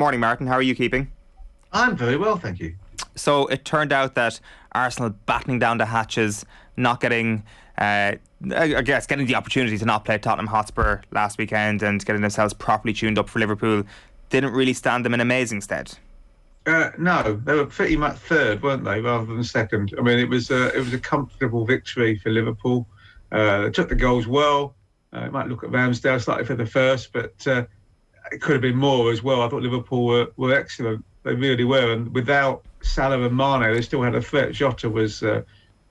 Morning, Martin. How are you keeping? I'm very well, thank you. So it turned out that Arsenal battening down the hatches, not getting, getting the opportunity to not play Tottenham Hotspur last weekend and getting themselves properly tuned up for Liverpool didn't really stand them in amazing stead. No, they were pretty much third, weren't they, rather than second? I mean, it was a comfortable victory for Liverpool. They took the goals well. You might look at Ramsdale slightly for the first, but it could have been more as well. I thought Liverpool were excellent. They really were, and without Salah and Mane, they still had a threat. Jota was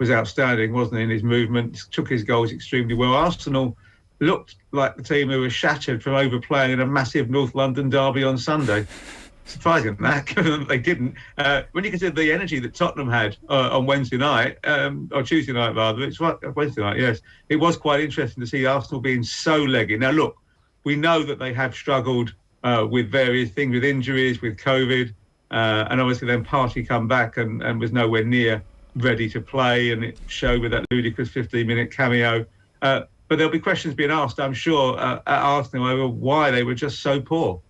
outstanding, wasn't he, in his movement, took his goals extremely well. Arsenal looked like the team who was shattered from overplaying in a massive North London derby on Sunday. Surprising that they didn't. When you consider the energy that Tottenham had on Wednesday night, or Tuesday night rather, it's right, Wednesday night, yes. It was quite interesting to see Arsenal being so leggy. Now look, we know that they have struggled with various things, with injuries, with COVID, and obviously then Partey come back and was nowhere near ready to play, and it showed with that ludicrous 15-minute cameo. But there'll be questions being asked, I'm sure, at Arsenal over why they were just so poor.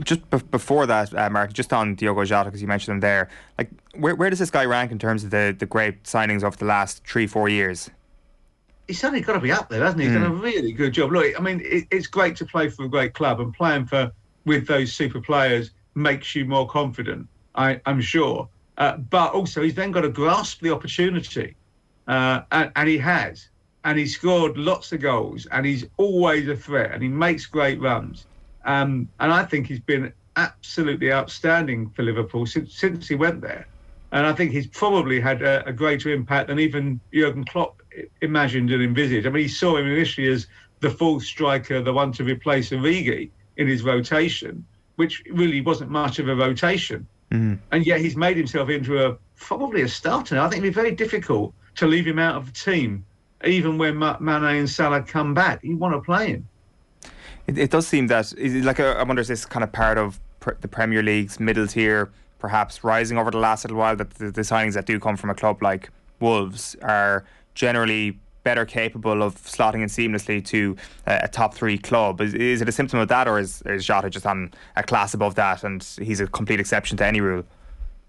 Just before that, Mark, just on Diogo Jota, because you mentioned him there, like where does this guy rank in terms of the great signings of the last 3-4 years? He's certainly got to be up there, hasn't he? He's done a really good job. Look, I mean, it's great to play for a great club, and playing with those super players makes you more confident, I'm sure. But also, he's then got to grasp the opportunity, and he has. And he's scored lots of goals, and he's always a threat, and he makes great runs. And I think he's been absolutely outstanding for Liverpool since he went there. And I think he's probably had a greater impact than even Jurgen Klopp imagined and envisaged. I mean, he saw him initially as the fourth striker, the one to replace Origi in his rotation, which really wasn't much of a rotation. And yet he's made himself into probably a starter now. I think it'd be very difficult to leave him out of the team, even when Mane and Salah come back. You want to play him. It does seem that, I wonder, is this kind of part of the Premier League's middle tier perhaps rising over the last little while, that the signings that do come from a club like Wolves are generally better capable of slotting in seamlessly to a top 3 club? Is it a symptom of that, or is Jota just on a class above that and he's a complete exception to any rule?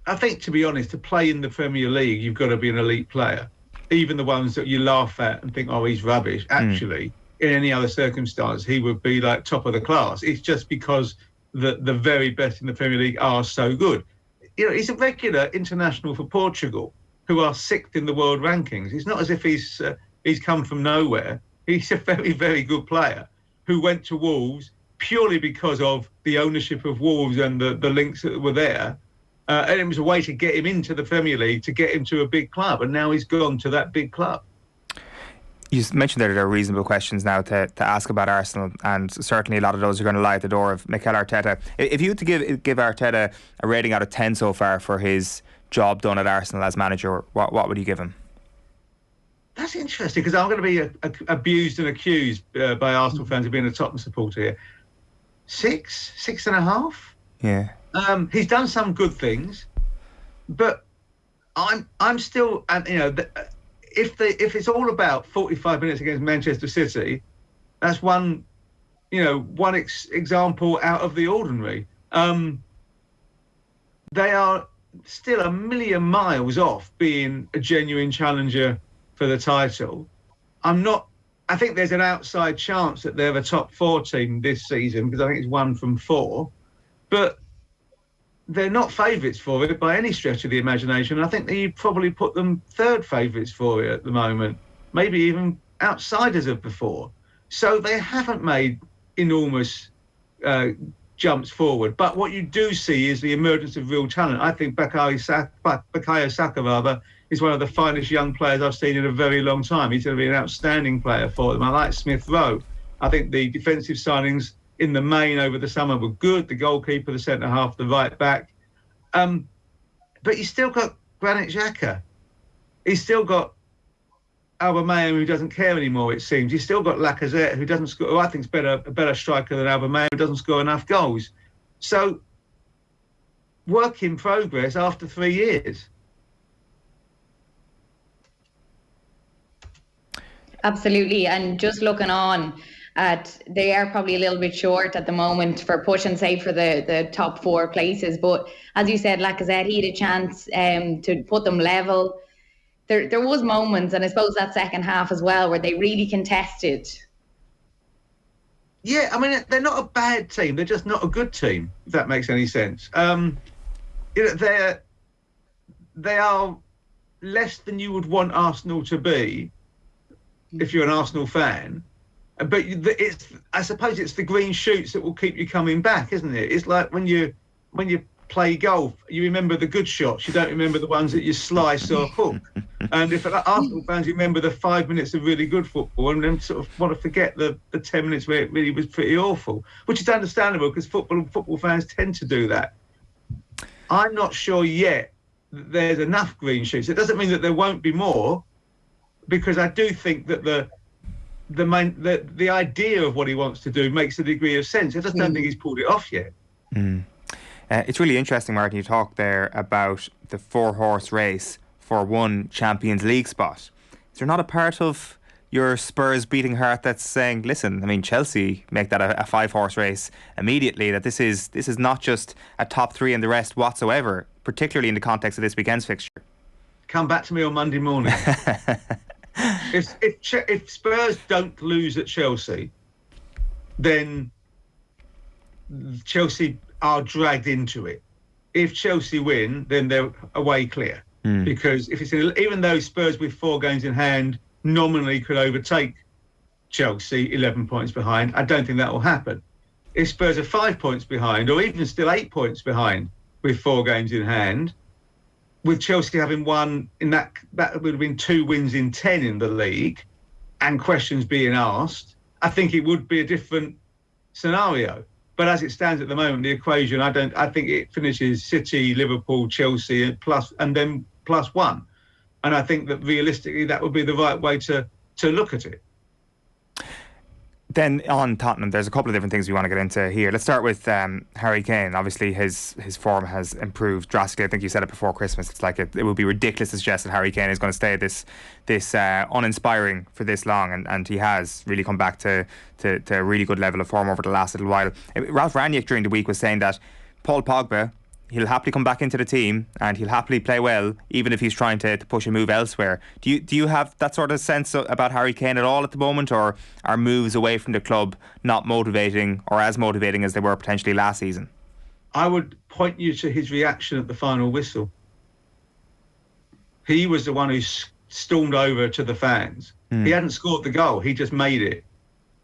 I think, to be honest, to play in the Premier League, you've got to be an elite player. Even the ones that you laugh at and think, oh, he's rubbish. Actually, in any other circumstance, he would be like top of the class. It's just because the very best in the Premier League are so good. You know, he's a regular international for Portugal, who are 6th in the world rankings. It's not as if he's come from nowhere. He's a very, very good player who went to Wolves purely because of the ownership of Wolves and the links that were there. And it was a way to get him into the Premier League, to get him to a big club. And now he's gone to that big club. You mentioned that there are reasonable questions now to ask about Arsenal, and certainly a lot of those are going to lie at the door of Mikel Arteta. If you had to give Arteta a rating out of 10 so far for his job done at Arsenal as manager, what would you give him? That's interesting, because I'm going to be abused and accused by Arsenal fans of being a Tottenham supporter here. 6.5? Yeah. He's done some good things, but I'm still, you know. If it's all about 45 minutes against Manchester City, that's one example out of the ordinary. They are still a million miles off being a genuine challenger for the title. I think there's an outside chance that they're a top 4 team this season, because I think it's 1 from 4, but they're not favourites for it by any stretch of the imagination. I think that you'd probably put them 3rd favourites for it at the moment, maybe even outsiders of before. So they haven't made enormous jumps forward. But what you do see is the emergence of real talent. I think Bukayo Saka is one of the finest young players I've seen in a very long time. He's going to be an outstanding player for them. I like Smith Rowe. I think the defensive signings in the main over the summer were good. The goalkeeper, the centre-half, the right-back. But he's still got Granit Xhaka. He's still got Aubameyang, who doesn't care anymore, it seems. He's still got Lacazette, who doesn't score, who I think is a better striker than Aubameyang, who doesn't score enough goals. So, work in progress after 3 years. Absolutely. And just looking on They are probably a little bit short at the moment for pushing, say, for the top 4 places. But as you said, Lacazette, he had a chance to put them level. There was moments, and I suppose that second half as well, where they really contested. Yeah, I mean, they're not a bad team. They're just not a good team, if that makes any sense. They are less than you would want Arsenal to be if you're an Arsenal fan. But I suppose it's the green shoots that will keep you coming back, isn't it? It's like when you play golf, you remember the good shots. You don't remember the ones that you slice or hook. And if Arsenal fans remember the 5 minutes of really good football and then sort of want to forget the 10 minutes where it really was pretty awful, which is understandable because football fans tend to do that. I'm not sure yet that there's enough green shoots. It doesn't mean that there won't be more, because I do think that the idea of what he wants to do makes a degree of sense. I just don't think he's pulled it off yet. It's really interesting, Martin, you talked there about the 4-horse race for one Champions League spot. Is there not a part of your Spurs beating heart that's saying, listen, I mean, Chelsea make that a 5-horse race immediately, that this is not just a top 3 and the rest whatsoever, particularly in the context of this weekend's fixture? Come back to me on Monday morning. If Spurs don't lose at Chelsea, then Chelsea are dragged into it. If Chelsea win, then they're away clear. Because if it's even though Spurs with 4 games in hand nominally could overtake Chelsea 11 points behind, I don't think that will happen. If Spurs are 5 points behind, or even still 8 points behind with 4 games in hand, with Chelsea having won in that would have been 2 wins in 10 in the league, and questions being asked, I think it would be a different scenario. But as it stands at the moment, the equation, I think it finishes City, Liverpool, Chelsea, and then +1. And I think that realistically, that would be the right way to look at it. Then on Tottenham, there's a couple of different things we want to get into here. Let's start with Harry Kane. Obviously, his form has improved drastically. I think you said it before Christmas. It's like it would be ridiculous to suggest that Harry Kane is going to stay this uninspiring for this long, and he has really come back to a really good level of form over the last little while. Ralph Rangnick during the week was saying that Paul Pogba, he'll happily come back into the team and he'll happily play well, even if he's trying to push a move elsewhere. Do you have that sort of sense about Harry Kane at all at the moment, or are moves away from the club not motivating or as motivating as they were potentially last season? I would point you to his reaction at the final whistle. He was the one who stormed over to the fans. He hadn't scored the goal, he just made it.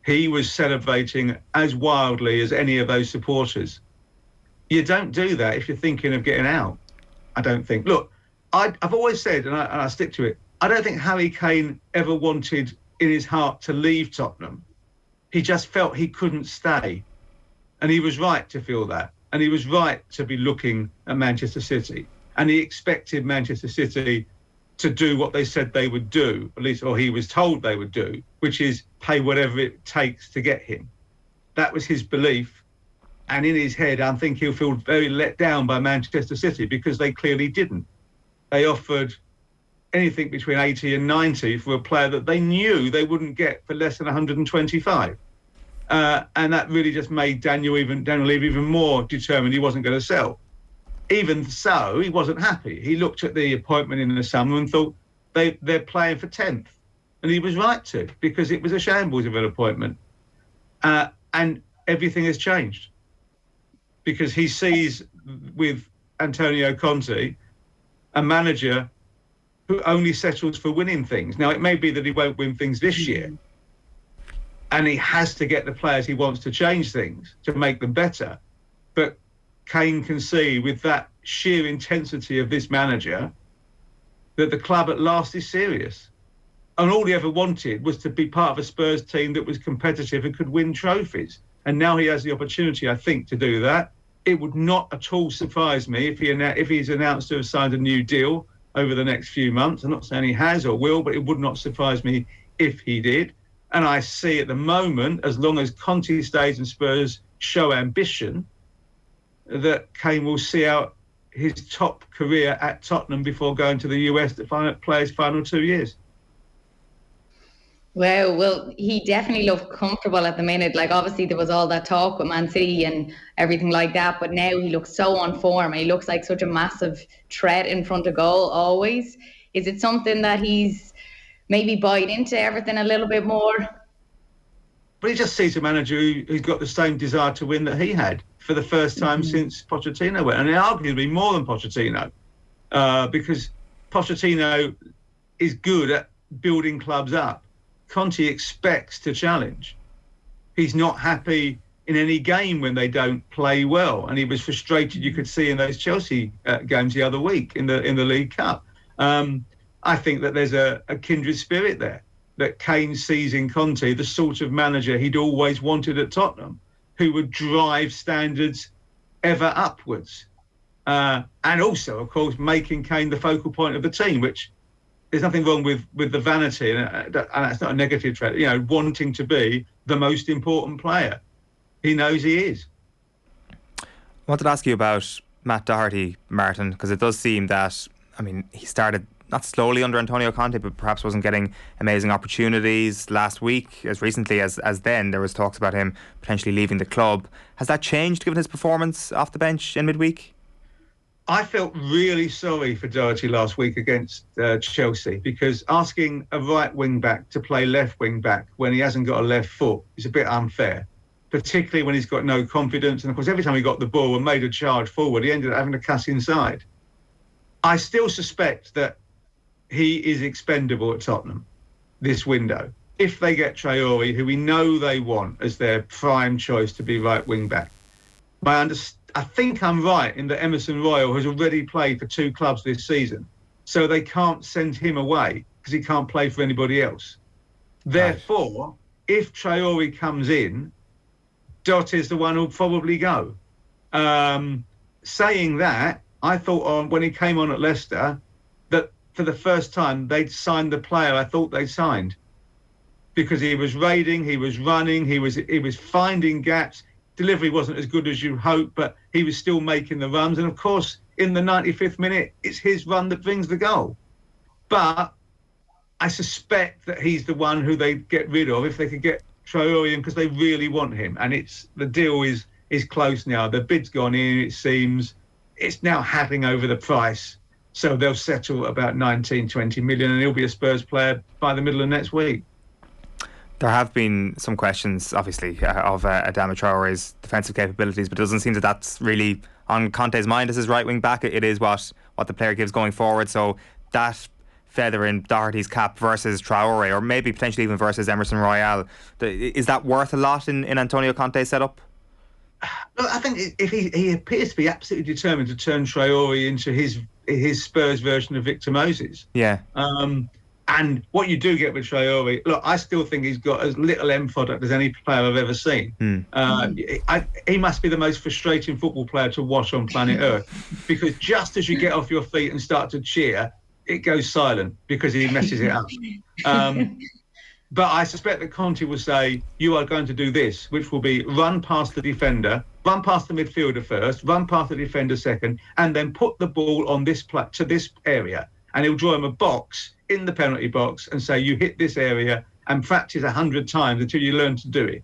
He was celebrating as wildly as any of those supporters. You don't do that if you're thinking of getting out, I don't think. Look, I've always said, and I stick to it, I don't think Harry Kane ever wanted in his heart to leave Tottenham. He just felt he couldn't stay. And he was right to feel that. And he was right to be looking at Manchester City. And he expected Manchester City to do what they said they would do, at least, or he was told they would do, which is pay whatever it takes to get him. That was his belief. And in his head, I think he'll feel very let down by Manchester City because they clearly didn't. They offered anything between 80 and 90 for a player that they knew they wouldn't get for less than 125. And that really just made Daniel Levy even more determined he wasn't going to sell. Even so, he wasn't happy. He looked at the appointment in the summer and thought they're playing for 10th. And he was right to, because it was a shambles of an appointment. And everything has changed. Because he sees with Antonio Conte a manager who only settles for winning things. Now, it may be that he won't win things this year, and he has to get the players he wants to change things, to make them better. But Kane can see with that sheer intensity of this manager that the club at last is serious. And all he ever wanted was to be part of a Spurs team that was competitive and could win trophies. And now he has the opportunity, I think, to do that. It would not at all surprise me if he's announced to have signed a new deal over the next few months. I'm not saying he has or will, but it would not surprise me if he did. And I see at the moment, as long as Conte stays and Spurs show ambition, that Kane will see out his top career at Tottenham before going to the US to play his final 2 years. Wow, well, he definitely looked comfortable at the minute. Like, obviously, there was all that talk with Man City and everything like that, but now he looks so on form. He looks like such a massive threat in front of goal always. Is it something that he's maybe buying into everything a little bit more? But he just sees a manager who's got the same desire to win that he had for the first time since Pochettino went, and arguably more than Pochettino, because Pochettino is good at building clubs up. Conte expects to challenge. He's not happy in any game when they don't play well, and he was frustrated. You could see in those Chelsea games the other week in the League Cup. I think that there's a kindred spirit there, that Kane sees in Conte the sort of manager he'd always wanted at Tottenham, who would drive standards ever upwards, and also, of course, making Kane the focal point of the team, which. There's nothing wrong with the vanity, and that's not a negative trait. You know, wanting to be the most important player. He knows he is. I wanted to ask you about Matt Doherty, Martin, because it does seem that, I mean, he started not slowly under Antonio Conte, but perhaps wasn't getting amazing opportunities last week. As recently as then, there was talks about him potentially leaving the club. Has that changed given his performance off the bench in midweek? I felt really sorry for Doherty last week against Chelsea, because asking a right wing back to play left wing back when he hasn't got a left foot is a bit unfair, particularly when he's got no confidence. And of course, every time he got the ball and made a charge forward, he ended up having to cuss inside. I still suspect that he is expendable at Tottenham this window. If they get Traore, who we know they want as their prime choice to be right wing back. I think I'm right in that Emerson Royal has already played for 2 clubs this season, so they can't send him away because he can't play for anybody else. Therefore, if Traore comes in, Doherty is the one who'll probably go. Saying that, I thought when he came on at Leicester that for the first time they'd signed the player I thought they signed, because he was raiding, he was running, he was finding gaps. Delivery wasn't as good as you hope, but he was still making the runs. And of course, in the 95th minute, it's his run that brings the goal. But I suspect that he's the one who they get rid of if they could get Traore in, because they really want him. And the deal is close now. The bid's gone in, it seems. It's now happening over the price. So they'll settle about 19, 20 million, and he'll be a Spurs player by the middle of next week. There have been some questions, obviously, of Adama Traore's defensive capabilities, but it doesn't seem that that's really on Conte's mind as his right wing back. It is what the player gives going forward. So that feather in Doherty's cap versus Traore, or maybe potentially even versus Emerson Royal, is that worth a lot in Antonio Conte's setup? Look, I think if he appears to be absolutely determined to turn Traore into his Spurs version of Victor Moses. Yeah. And what you do get with Traore, look, I still think he's got as little end product as any player I've ever seen. He must be the most frustrating football player to watch on planet Earth, because just as you get off your feet and start to cheer, it goes silent because he messes it up. But I suspect that Conte will say, you are going to do this, which will be run past the defender, run past the midfielder first, run past the defender second, and then put the ball on to this area. And he'll draw him a box in the penalty box and say, you hit this area, and practice 100 times until you learn to do it.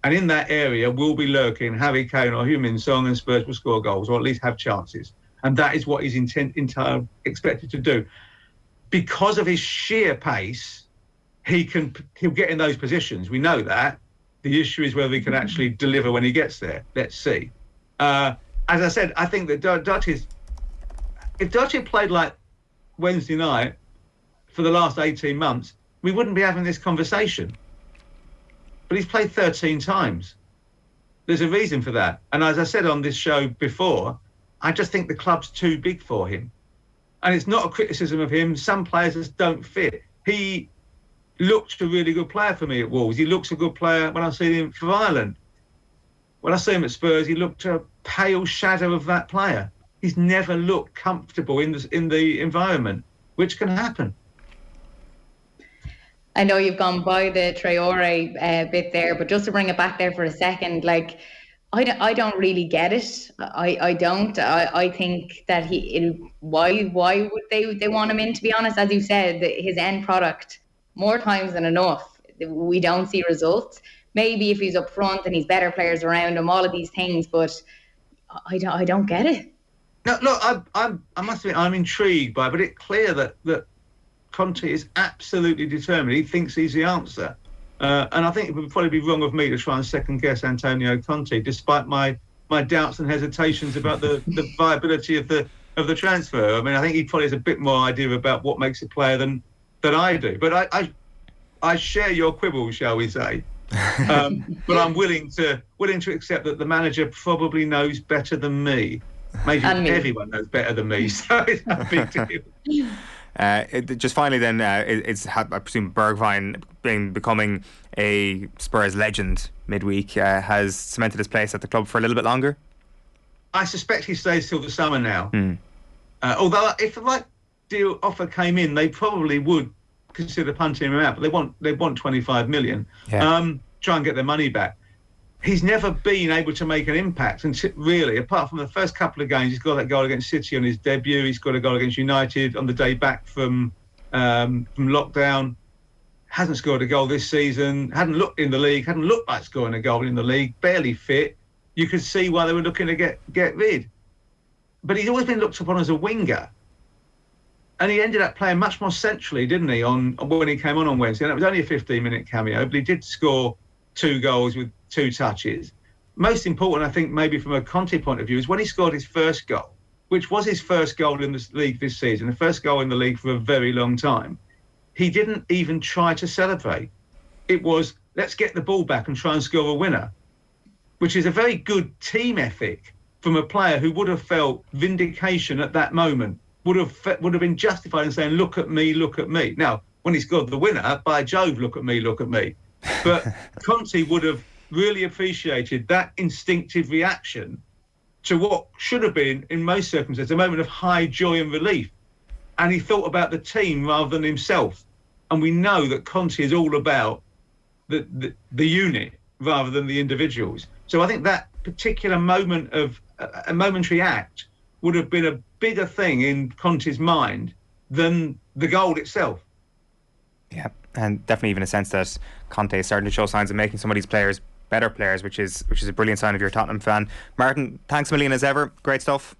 And in that area will be lurking Harry Kane or Heung-min Son, and Spurs will score goals, or at least have chances. And that is what he's expected to do. Because of his sheer pace, he'll get in those positions. We know that. The issue is whether he can actually deliver when he gets there. Let's see. As I said, I think that if Doherty played like Wednesday night for the last 18 months, we wouldn't be having this conversation. But he's played 13 times. There's a reason for that. And as I said on this show before, I just think the club's too big for him. And it's not a criticism of him. Some players just don't fit. He looked a really good player for me at Wolves. He looks a good player when I see him for Ireland. When I see him at Spurs, he looked a pale shadow of that player. He's never looked comfortable in the environment, which can happen. I know you've gone by the Traore bit there, but just to bring it back there for a second, like, I don't really get it. I don't. I think that why would they want him in? To be honest, as you said, his end product more times than enough we don't see results. Maybe if he's up front and he's better players around him, all of these things, but I don't get it. No, look, I must admit, I'm intrigued by it, but it's clear that Conte is absolutely determined. He thinks he's the answer. And I think it would probably be wrong of me to try and second guess Antonio Conte, despite my doubts and hesitations about the viability of the transfer. I mean, I think he probably has a bit more idea about what makes a player than I do. But I share your quibble, shall we say? But I'm willing to accept that the manager probably knows better than me. Maybe everyone knows better than me, so it's a big deal. Just finally then, I presume Bergwijn becoming a Spurs legend midweek has cemented his place at the club for a little bit longer? I suspect he stays till the summer now. Although if the right deal offer came in, they probably would consider punting him out, but they want 25 million. Try and get their money back. He's never been able to make an impact, and really, apart from the first couple of games, he's got that goal against City on his debut. He's got a goal against United on the day back from lockdown. Hasn't scored a goal this season. Hadn't looked like scoring a goal in the league. Barely fit. You could see why they were looking to get rid. But he's always been looked upon as a winger, and he ended up playing much more centrally, didn't he? When he came on Wednesday, and it was only a 15-minute cameo, but he did score 2 goals with 2 touches. Most important, I think, maybe from a Conte point of view, is when he scored his first goal, which was his first goal in the league this season, the first goal in the league for a very long time. He didn't even try to celebrate. It was, let's get the ball back and try and score a winner, which is a very good team ethic from a player who would have felt vindication at that moment, would have been justified in saying, look at me, look at me. Now, when he scored the winner, by Jove, look at me, look at me. But Conte would have really appreciated that instinctive reaction to what should have been, in most circumstances, a moment of high joy and relief. And he thought about the team rather than himself. And we know that Conte is all about the unit rather than the individuals. So I think that particular moment of a momentary act would have been a bigger thing in Conte's mind than the goal itself. Yeah, and definitely even a sense that Conte is starting to show signs of making some of these players better players, which is a brilliant sign if you're a Tottenham fan. Martin, thanks a million as ever. Great stuff.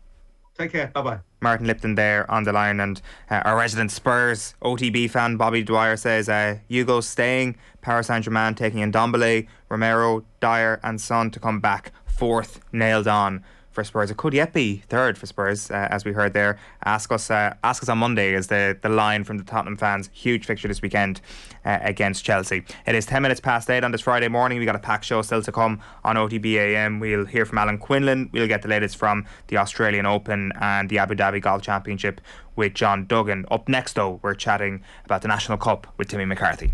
Take care. Bye-bye. Martin Lipton there on the line, and our resident Spurs OTB fan Bobby Dwyer says Hugo's staying, Paris Saint-Germain taking in Ndombele, Romero, Dyer and Son to come back. 4th nailed on for Spurs. It could yet be 3rd for Spurs, as we heard there. Ask us on Monday is the line from the Tottenham fans. Huge fixture this weekend against Chelsea. It is 10 minutes past 8 on this Friday morning. We got a packed show still to come on OTB AM. We'll hear from Alan Quinlan. We'll get the latest from the Australian Open and the Abu Dhabi Golf Championship with John Duggan. Up next though, we're chatting about the National Cup with Timmy McCarthy.